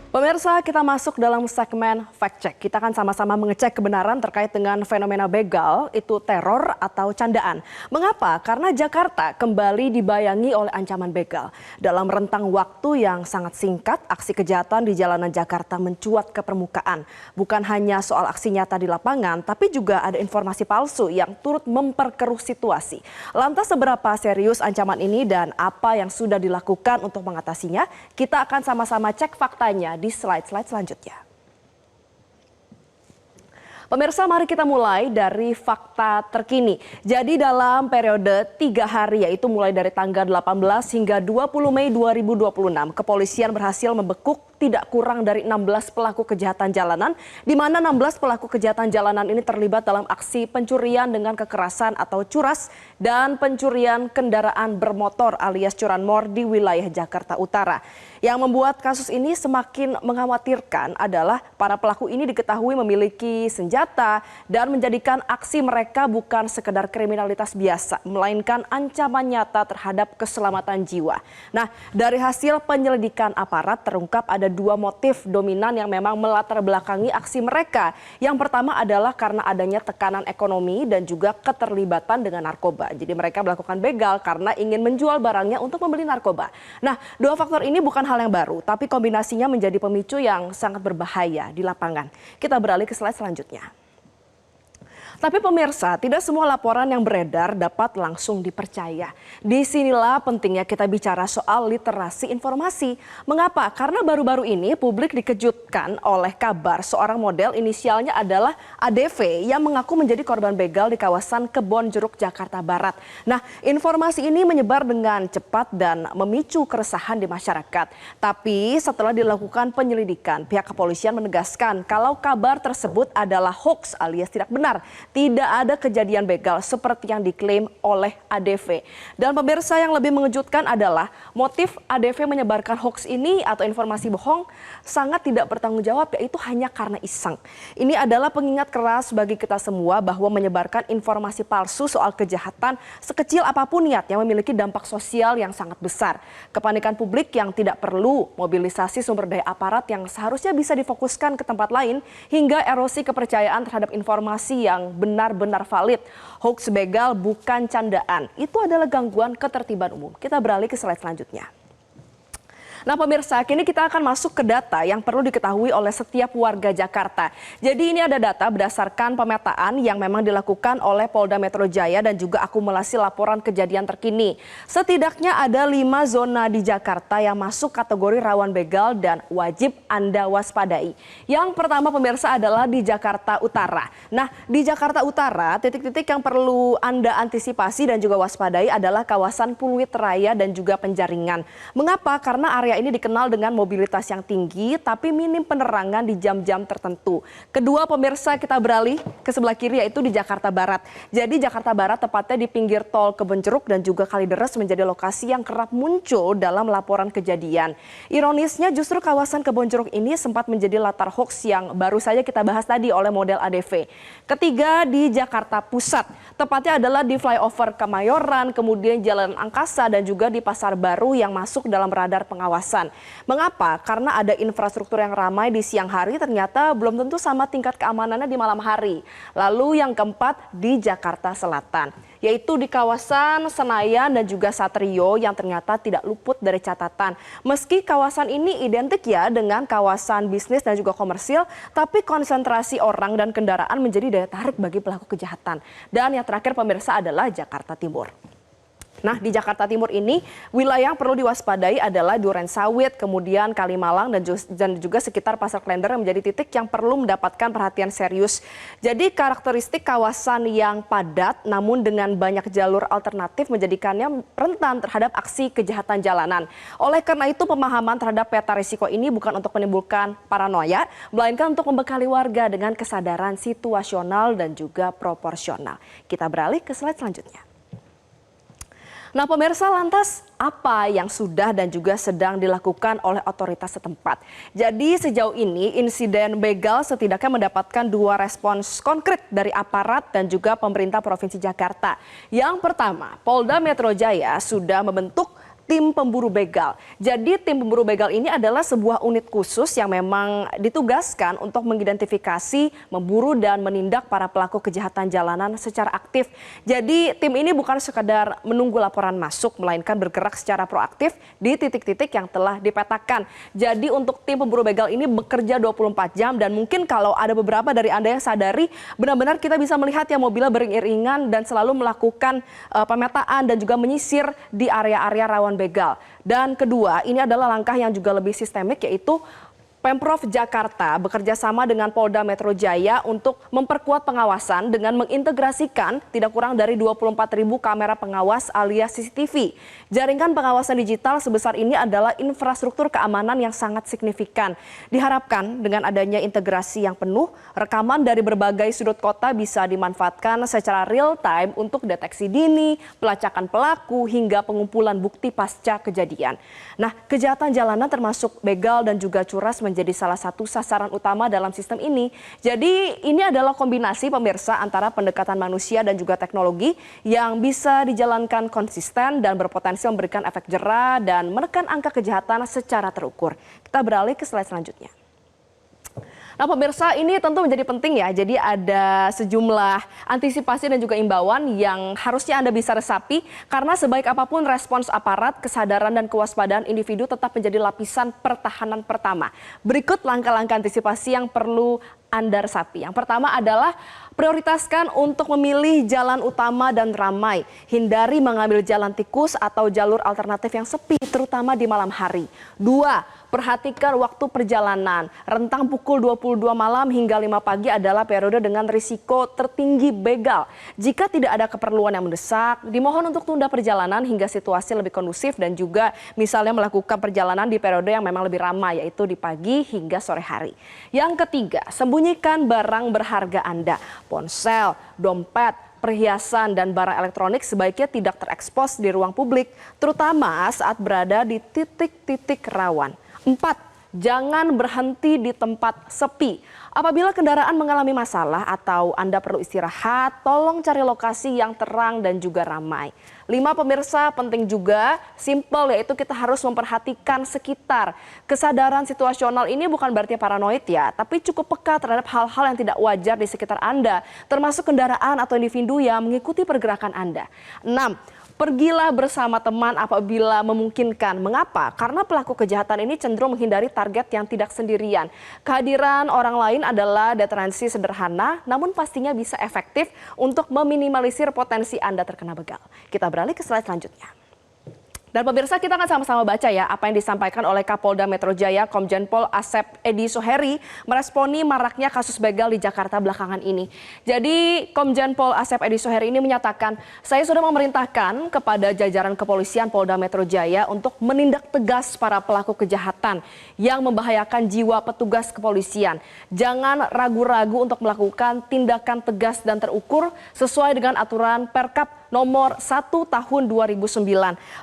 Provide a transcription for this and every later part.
Pemirsa, kita masuk dalam segmen fact check. Kita akan sama-sama mengecek kebenaran terkait dengan fenomena begal, itu teror atau candaan. Mengapa? Karena Jakarta kembali dibayangi oleh ancaman begal. Dalam rentang waktu yang sangat singkat, aksi kejahatan di jalanan Jakarta mencuat ke permukaan. Bukan hanya soal aksi nyata di lapangan, tapi juga ada informasi palsu yang turut memperkeruh situasi. Lantas seberapa serius ancaman ini dan apa yang sudah dilakukan untuk mengatasinya? Kita akan sama-sama cek faktanya di slide-slide selanjutnya. Pemirsa, mari kita mulai dari fakta terkini. Jadi dalam periode 3 hari, yaitu mulai dari tanggal 18 hingga 20 Mei 2026, kepolisian berhasil membekuk tidak kurang dari 16 pelaku kejahatan jalanan, di mana 16 pelaku kejahatan jalanan ini terlibat dalam aksi pencurian dengan kekerasan atau curas dan pencurian kendaraan bermotor alias curanmor di wilayah Jakarta Utara. Yang membuat kasus ini semakin mengkhawatirkan adalah para pelaku ini diketahui memiliki senjata dan menjadikan aksi mereka bukan sekedar kriminalitas biasa, melainkan ancaman nyata terhadap keselamatan jiwa. Nah, dari hasil penyelidikan aparat terungkap ada 2 motif dominan yang memang melatar belakangi aksi mereka. Yang pertama adalah karena adanya tekanan ekonomi dan juga keterlibatan dengan narkoba. Jadi mereka melakukan begal karena ingin menjual barangnya untuk membeli narkoba. Nah, 2 faktor ini bukan hal yang baru, tapi kombinasinya menjadi pemicu yang sangat berbahaya di lapangan. Kita beralih ke slide selanjutnya. Tapi pemirsa, tidak semua laporan yang beredar dapat langsung dipercaya. Disinilah pentingnya kita bicara soal literasi informasi. Mengapa? Karena baru-baru ini publik dikejutkan oleh kabar seorang model inisialnya adalah ADV yang mengaku menjadi korban begal di kawasan Kebonjeruk, Jakarta Barat. Nah, informasi ini menyebar dengan cepat dan memicu keresahan di masyarakat. Tapi setelah dilakukan penyelidikan, pihak kepolisian menegaskan kalau kabar tersebut adalah hoax alias tidak benar. Tidak ada kejadian begal seperti yang diklaim oleh ADV. Dan pemirsa, yang lebih mengejutkan adalah motif ADV menyebarkan hoax ini atau informasi bohong sangat tidak bertanggung jawab, yaitu hanya karena iseng. Ini adalah pengingat keras bagi kita semua bahwa menyebarkan informasi palsu soal kejahatan sekecil apapun niatnya memiliki dampak sosial yang sangat besar. Kepanikan publik yang tidak perlu, mobilisasi sumber daya aparat yang seharusnya bisa difokuskan ke tempat lain, hingga erosi kepercayaan terhadap informasi yang benar-benar valid. Hoax begal bukan candaan. Itu adalah gangguan ketertiban umum. Kita beralih ke slide selanjutnya. Nah pemirsa, kini kita akan masuk ke data yang perlu diketahui oleh setiap warga Jakarta. Jadi ini ada data berdasarkan pemetaan yang memang dilakukan oleh Polda Metro Jaya dan juga akumulasi laporan kejadian terkini. Setidaknya ada 5 zona di Jakarta yang masuk kategori rawan begal dan wajib Anda waspadai. Yang pertama pemirsa adalah di Jakarta Utara. Nah di Jakarta Utara, titik-titik yang perlu Anda antisipasi dan juga waspadai adalah kawasan Pluit Raya dan juga Penjaringan. Mengapa? Karena area ini dikenal dengan mobilitas yang tinggi tapi minim penerangan di jam-jam tertentu. Kedua pemirsa, kita beralih ke sebelah kiri yaitu di Jakarta Barat. Jadi Jakarta Barat tepatnya di pinggir tol Kebonjeruk dan juga Kalideres menjadi lokasi yang kerap muncul dalam laporan kejadian. Ironisnya justru kawasan Kebonjeruk ini sempat menjadi latar hoax yang baru saja kita bahas tadi oleh model ADV. Ketiga di Jakarta Pusat, tepatnya adalah di flyover Kemayoran, kemudian Jalan Angkasa dan juga di Pasar Baru yang masuk dalam radar pengawasan. Mengapa? Karena ada infrastruktur yang ramai di siang hari ternyata belum tentu sama tingkat keamanannya di malam hari. Lalu yang keempat di Jakarta Selatan, yaitu di kawasan Senayan dan juga Satrio yang ternyata tidak luput dari catatan. Meski kawasan ini identik ya dengan kawasan bisnis dan juga komersil, tapi konsentrasi orang dan kendaraan menjadi daya tarik bagi pelaku kejahatan. Dan yang terakhir pemirsa adalah Jakarta Timur. Nah di Jakarta Timur ini wilayah yang perlu diwaspadai adalah Durensawit, kemudian Kalimalang dan juga sekitar Pasar Klender yang menjadi titik yang perlu mendapatkan perhatian serius. Jadi karakteristik kawasan yang padat namun dengan banyak jalur alternatif menjadikannya rentan terhadap aksi kejahatan jalanan. Oleh karena itu pemahaman terhadap peta risiko ini bukan untuk menimbulkan paranoia, melainkan untuk membekali warga dengan kesadaran situasional dan juga proporsional. Kita beralih ke slide selanjutnya. Nah pemirsa, lantas apa yang sudah dan juga sedang dilakukan oleh otoritas setempat? Jadi sejauh ini insiden begal setidaknya mendapatkan 2 respons konkret dari aparat dan juga pemerintah Provinsi Jakarta. Yang pertama, Polda Metro Jaya sudah membentuk tim pemburu begal. Jadi tim pemburu begal ini adalah sebuah unit khusus yang memang ditugaskan untuk mengidentifikasi, memburu dan menindak para pelaku kejahatan jalanan secara aktif. Jadi tim ini bukan sekadar menunggu laporan masuk, melainkan bergerak secara proaktif di titik-titik yang telah dipetakan. Jadi untuk tim pemburu begal ini bekerja 24 jam dan mungkin kalau ada beberapa dari Anda yang sadari, benar-benar kita bisa melihat ya mobilnya beriringan dan selalu melakukan pemetaan dan juga menyisir di area-area rawan begal. Dan kedua, ini adalah langkah yang juga lebih sistemik, yaitu Pemprov Jakarta bekerja sama dengan Polda Metro Jaya untuk memperkuat pengawasan dengan mengintegrasikan tidak kurang dari 24.000 kamera pengawas alias CCTV. Jaringan pengawasan digital sebesar ini adalah infrastruktur keamanan yang sangat signifikan. Diharapkan dengan adanya integrasi yang penuh, rekaman dari berbagai sudut kota bisa dimanfaatkan secara real time untuk deteksi dini, pelacakan pelaku, hingga pengumpulan bukti pasca kejadian. Nah, kejahatan jalanan termasuk begal dan juga curas menjadi salah satu sasaran utama dalam sistem ini. Jadi ini adalah kombinasi pemirsa antara pendekatan manusia dan juga teknologi yang bisa dijalankan konsisten dan berpotensi memberikan efek jera dan menekan angka kejahatan secara terukur. Kita beralih ke slide selanjutnya. Nah pemirsa, ini tentu menjadi penting ya, jadi ada sejumlah antisipasi dan juga imbauan yang harusnya Anda bisa resapi karena sebaik apapun respons aparat, kesadaran dan kewaspadaan individu tetap menjadi lapisan pertahanan pertama. Berikut langkah-langkah antisipasi yang perlu Anda resapi. Yang pertama adalah prioritaskan untuk memilih jalan utama dan ramai. Hindari mengambil jalan tikus atau jalur alternatif yang sepi, terutama di malam hari. 2. Perhatikan waktu perjalanan. Rentang pukul 22 malam hingga 5 pagi adalah periode dengan risiko tertinggi begal. Jika tidak ada keperluan yang mendesak, dimohon untuk tunda perjalanan hingga situasi lebih kondusif dan juga misalnya melakukan perjalanan di periode yang memang lebih ramai, yaitu di pagi hingga sore hari. Yang ketiga, sembunyikan barang berharga Anda. Ponsel, dompet, perhiasan, dan barang elektronik sebaiknya tidak terekspos di ruang publik, terutama saat berada di titik-titik rawan. 4. Jangan berhenti di tempat sepi. Apabila kendaraan mengalami masalah atau Anda perlu istirahat, tolong cari lokasi yang terang dan juga ramai. 5. Pemirsa, penting juga, simple, yaitu kita harus memperhatikan sekitar. Kesadaran situasional ini bukan berarti paranoid ya, tapi cukup peka terhadap hal-hal yang tidak wajar di sekitar Anda, termasuk kendaraan atau individu yang mengikuti pergerakan Anda. 6. Pergilah bersama teman apabila memungkinkan. Mengapa? Karena pelaku kejahatan ini cenderung menghindari target yang tidak sendirian. Kehadiran orang lain adalah deterensi sederhana, namun pastinya bisa efektif untuk meminimalisir potensi Anda terkena begal. Kita beralih ke slide selanjutnya. Dan pemirsa, kita akan sama-sama baca ya apa yang disampaikan oleh Kapolda Metro Jaya Komjen Pol Asep Edi Soheri meresponi maraknya kasus begal di Jakarta belakangan ini. Jadi Komjen Pol Asep Edi Soheri ini menyatakan, saya sudah memerintahkan kepada jajaran kepolisian Polda Metro Jaya untuk menindak tegas para pelaku kejahatan yang membahayakan jiwa petugas kepolisian. Jangan ragu-ragu untuk melakukan tindakan tegas dan terukur sesuai dengan aturan Perkap nomor 1 tahun 2009.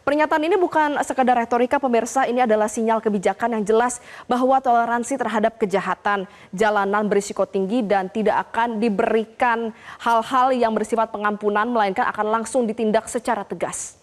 Pernyataan ini bukan sekadar retorika pemirsa, ini adalah sinyal kebijakan yang jelas bahwa toleransi terhadap kejahatan jalanan berisiko tinggi dan tidak akan diberikan hal-hal yang bersifat pengampunan, melainkan akan langsung ditindak secara tegas.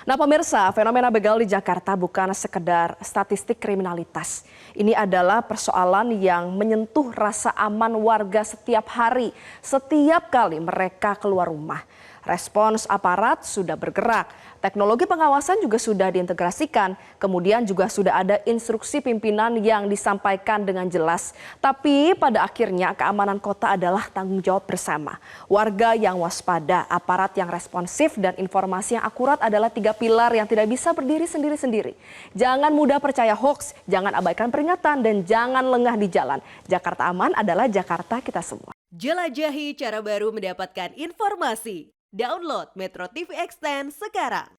Nah pemirsa, fenomena begal di Jakarta bukan sekedar statistik kriminalitas. Ini adalah persoalan yang menyentuh rasa aman warga setiap hari, setiap kali mereka keluar rumah. Respons aparat sudah bergerak, teknologi pengawasan juga sudah diintegrasikan, kemudian juga sudah ada instruksi pimpinan yang disampaikan dengan jelas. Tapi pada akhirnya keamanan kota adalah tanggung jawab bersama. Warga yang waspada, aparat yang responsif, dan informasi yang akurat adalah 3 pilar yang tidak bisa berdiri sendiri-sendiri. Jangan mudah percaya hoax, jangan abaikan peringatan, dan jangan lengah di jalan. Jakarta aman adalah Jakarta kita semua. Jelajahi cara baru mendapatkan informasi. Download Metro TV Extend sekarang.